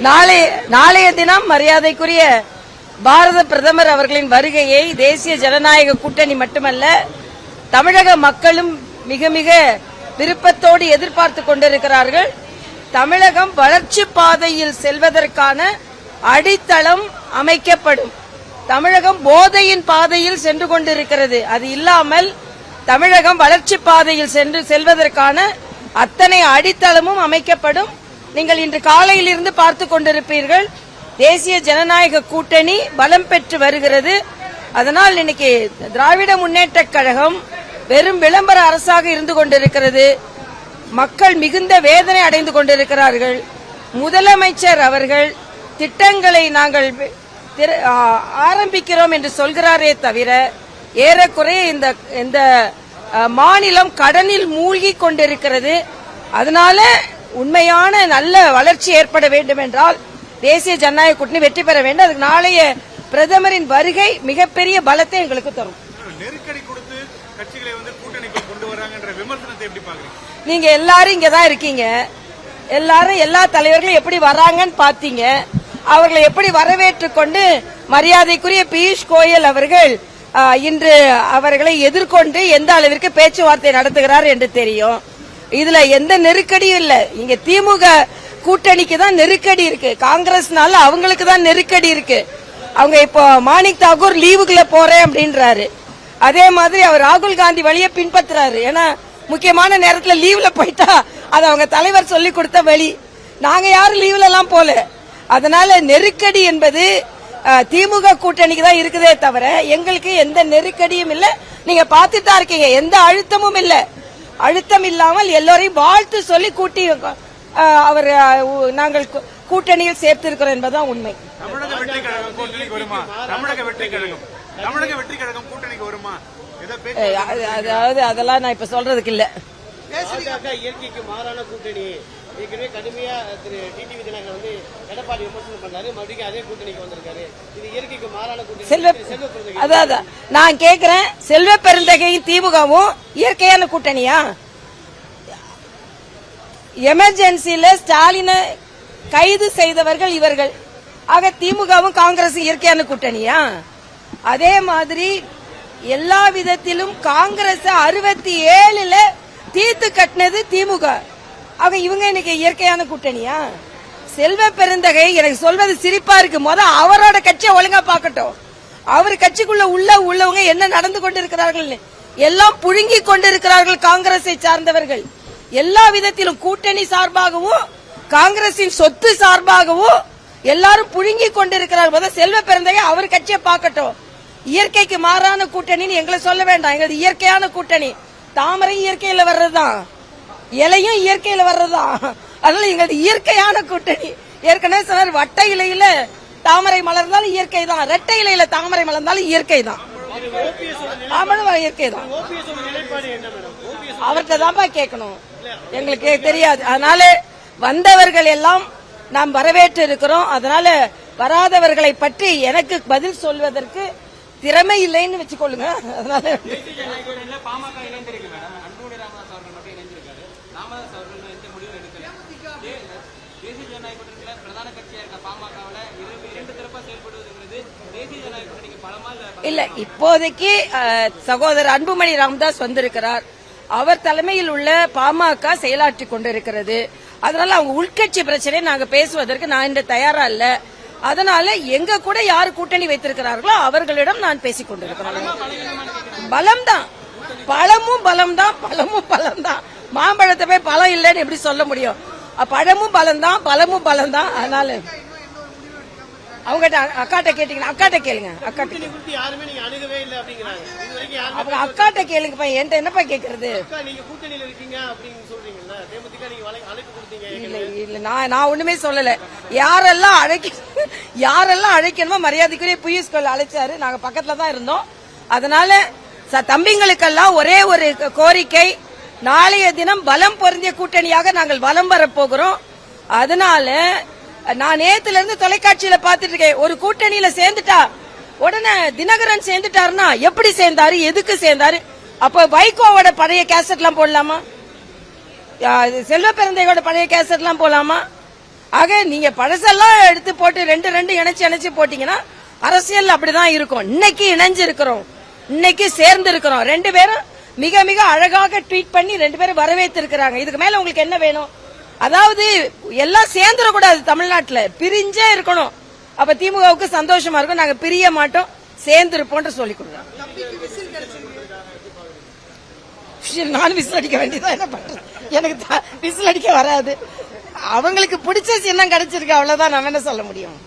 நாளைய தினம் மரியாதைக்குரிய பாரத பிரதமர் அவர்களின் வருகையை தேசிய ஜனநாயக கூட்டணி மட்டுமல்ல தமிழக மக்களும் மிக மிக விருப்பத்தோடு எதிர்பார்த்து கொண்டிருக்கிறார்கள். தமிழகம் வளர்ச்சி பாதையில் செல்வதற்கான அடித்தளம் அமைக்கப்படும். தமிழகம் போதையின் பாதையில் சென்று கொண்டிருக்கிறது. அது இல்லாமல் தமிழகம் வளர்ச்சி பாதையில் செல்வதற்கான அத்தனை அடித்தளமும் அமைக்கப்படும். நீங்கள் இன்று காலையில் இருந்து பார்த்து கொண்டிருப்பீர்கள். தேசிய ஜனநாயக கூட்டணி பலம் பெற்று வருகிறது. அதனால் இன்னைக்கு திராவிட முன்னேற்ற கழகம் வெறும் விளம்பர அரசாக இருந்து கொண்டிருக்கிறது. மக்கள் மிகுந்த வேதனை அடைந்து கொண்டிருக்கிறார்கள். முதலமைச்சர் அவர்கள் திட்டங்களை நாங்கள் ஆரம்பிக்கிறோம் என்று சொல்கிறாரே தவிர ஏறக்குறைய இந்த மாநிலம் கடனில் மூழ்கி கொண்டிருக்கிறது. அதனால உண்மையான நல்ல வளர்ச்சி ஏற்பட வேண்டும் என்றால் தேசிய ஜனநாயக கூட்டணி வெற்றி பெற வேண்டும். அதுக்கு நாளைய பிரதமரின் வருகை மிகப்பெரிய பலத்தை எங்களுக்கு தரும். நெருக்கடி கொடுத்து கட்சிகளை கூட்டணிக்கு கொண்டு வராங்கன்ற விமர்சனத்தை எப்படி பாக்குறீங்க? நீங்க எல்லாரும் இங்கதான் இருக்கீங்க. எல்லாரும் எல்லா தலைவர்களும் எப்படி வராங்கன்னு பாத்தீங்க. அவர்களை எப்படி வரவேற்றுக் கொண்டு மரியாதைக்குரிய பியூஷ் கோயல் அவர்கள் இன்று அவர்களை எதிர்கொண்டு எந்த அளவிற்கு பேச்சுவார்த்தை நடத்துகிறார் என்று தெரியும். இதுல எந்த நெருக்கடியும் இல்ல. இங்க திமுக கூட்டணிக்கு தான் நெருக்கடி இருக்கு. காங்கிரஸ்னால அவங்களுக்கு தான் நெருக்கடி இருக்கு. அவங்க இப்போ மாணிக் தாக்கூர் லீவுக்குள்ள போறேன் அப்படின்றாரு. அதே மாதிரி அவர் ராகுல் காந்தி வழியை பின்பற்றுறாரு. ஏன்னா முக்கியமான நேரத்தில் லீவ்ல போயிட்டா அது அவங்க தலைவர் சொல்லி கொடுத்த வழி. நாங்க யாரும் லீவ்ல எல்லாம் போல. அதனால நெருக்கடி என்பது திமுக கூட்டணிக்கு தான் இருக்குதே தவிர எங்களுக்கு எந்த நெருக்கடியும் இல்ல. நீங்க பாத்துட்டு தான் இருக்கீங்க. எந்த அழுத்தமும் இல்ல. அழுத்தம் இல்லாமல் எல்லோரையும் வாழ்த்து சொல்லி கூட்டி அவர் நாங்கள் கூட்டணியில் சேர்த்திருக்கிறோம் என்பதுதான் உண்மை. தமிழக வெற்றி கழகம் கூட்டணிக்கு வருமா? தமிழக வெற்றி கழகம் கூட்டணிக்கு வருமா? அதாவது அதெல்லாம் நான் இப்ப சொல்றதுக்கு இல்ல. இயற்கைக்கு மாறான கூட்டணி ஏற்கனவே கடுமையா திரு டிடிவி தினகரன் எடப்பாடி விமர்சனம் பண்ணாரு. மறுபடியும் அதே கூட்டணிக்கு வந்திருக்காரு. இது இயற்கைக்கு மாறான கூட்டணி. அதான் நான் கேக்குறேன், செல்வ பெருந்தகையும் திமுகவும் இயற்கையான கூட்டணியா? எமர்ஜென்சியில ஸ்டாலினை கைது செய்தவர்கள் இவர்கள். ஆக திமுகவும் காங்கிரசும் இயற்கையான கூட்டணியா? அதே மாதிரி எல்லா விதத்திலும் காங்கிரஸ் 67ல தீர்த்து கட்டினது திமுக. ஆக இவங்க இன்னைக்கு இயற்கையான கூட்டணியா? செல்வ பெருந்தகை எனக்கு சொல்வது சிரிப்பா இருக்கு. அவரோட கட்சியை ஒழுங்கா பாக்கட்டும். அவர் கட்சிக்குள்ள உள்ளவங்க என்ன நடந்து கொண்டிருக்கிறார்கள் எல்லாம் புழுங்கி கொண்டிருக்கிறார்கள். காங்கிரஸை சார்ந்தவர்கள் எல்லா விதத்திலும் கூட்டணி சார்பாகவும் காங்கிரசின் சொத்து சார்பாகவும் எல்லாரும் புழுங்கி கொண்டிருக்கிறார்கள். செல்வ பெருந்தகை அவர் கட்சியை பார்க்கட்டும். இயற்கைக்கு மாறான கூட்டணின்னு எங்களை சொல்ல வேண்டாம். எங்களுக்கு இயற்கையான கூட்டணி. தாமரை இயற்கையில வர்றதுதான், இலையும் இயற்கையில வர்றதுதான். அதனால எங்களுக்கு இயற்கையான கூட்டணி. ஏற்கனவே சொன்னார், வட்ட இலையில தாமரை மலர்ந்தாலும் இயற்கை தான், ரெட்டை இலையில தாமரை மலர்ந்தாலும் இயற்கை தான். இயற்கை தான். அவர்கிட்ட தான் கேட்கணும், எங்களுக்கு தெரியாது. அதனால வந்தவர்கள் எல்லாம் நாம் வரவேற்று இருக்கிறோம். அதனால வராதவர்களை பற்றி எனக்கு பதில் சொல்வதற்கு திறமை இல்லைன்னு வச்சுக்கொள்ளுங்க. அதனால இல்ல, இப்போதைக்கு சகோதரர் அன்புமணி ராமதாஸ் வந்திருக்கிறார். அவர் தலைமையில் உள்ள பாமக செயலாற்றி கொண்டிருக்கிறது. அதனால அவங்க உள்கட்சி பிரச்சனையை நாங்க பேசுவதற்கு நான் இன்று தயாரா இல்ல. அதனால எங்க கூட யாரு கூட்டணி வைத்திருக்கிறார்களோ அவர்களிடம் நான் பேசிக் கொண்டிருக்கிறேன். பலம்தான், பழமும் பலம்தான், பழமும் பலம்தான். மாம்பழத்தை போய் பழம் இல்லைன்னு எப்படி சொல்ல முடியும்? பழமும் பலம்தான், பழமும் பலம்தான். அதனால அவங்ககிட்ட அக்காட்ட கேட்டீங்கன்னா அக்காட்ட கேளுங்க. அக்காட்ட கேளுங்க. என்கிட்ட என்னப்பா கேக்குறது? இல்ல இல்ல, நான் ஒண்ணுமே சொல்லல. யாரெல்லாம் அழைக்கணுமோ மரியாதைக்குரிய பியூஷ் கோயல் அழைச்சாரு. நாங்க பக்கத்துல தான் இருந்தோம். அதனால தம்பிங்களுக்கெல்லாம் ஒரே ஒரு கோரிக்கை, நாளைய தினம் பலம் பொருந்திய கூட்டணியாக நாங்கள் வலம் வரப்போகிறோம். அதனால நான் நேத்துல இருந்து தொலைக்காட்சியில பாத்துட்டு இருக்கேன், ஒரு கூட்டணியில சேர்ந்துட்டா உடனே தினகரன் சேர்ந்துட்டாருன்னா எப்படி சேர்ந்தாரு, எதுக்கு சேர்ந்தாரு? அப்ப வைகோவோட பழைய கேசட் எல்லாம் போடலாமா? செல்வ பெருந்தையோட பழைய கேசட் எல்லாம் போலாமா? ஆக நீங்க பழசெல்லாம் எடுத்து போட்டு ரெண்டு இணைச்சு போட்டீங்கன்னா அரசியல் அப்படிதான் இருக்கும். இன்னைக்கு இணைஞ்சு இருக்கிறோம், இன்னைக்கு சேர்ந்து இருக்கிறோம். 2 பேரும் மிக மிக அழகாக ட்வீட் பண்ணி 2 பேரும் வரவேற்று இருக்கிறாங்க. இதுக்கு மேல உங்களுக்கு என்ன வேணும்? அதாவது எல்லாம் சேர்ந்துடக்கூடாது, தமிழ்நாட்டுல பிரிஞ்சே இருக்கணும். அப்ப திமுகவுக்கு சந்தோஷமா இருக்கும். நாங்க பிரிய மாட்டோம், சேர்ந்து இருப்போம் சொல்லி கொடுக்குறோம். நான் விசில் அடிக்க வேண்டியதான், என்ன பண்றேன், எனக்கு விசில் அடிக்க வராது. அவங்களுக்கு பிடிச்ச சின்னம் கிடைச்சிருக்கு, அவ்வளவுதான். நம்ம என்ன சொல்ல முடியும்?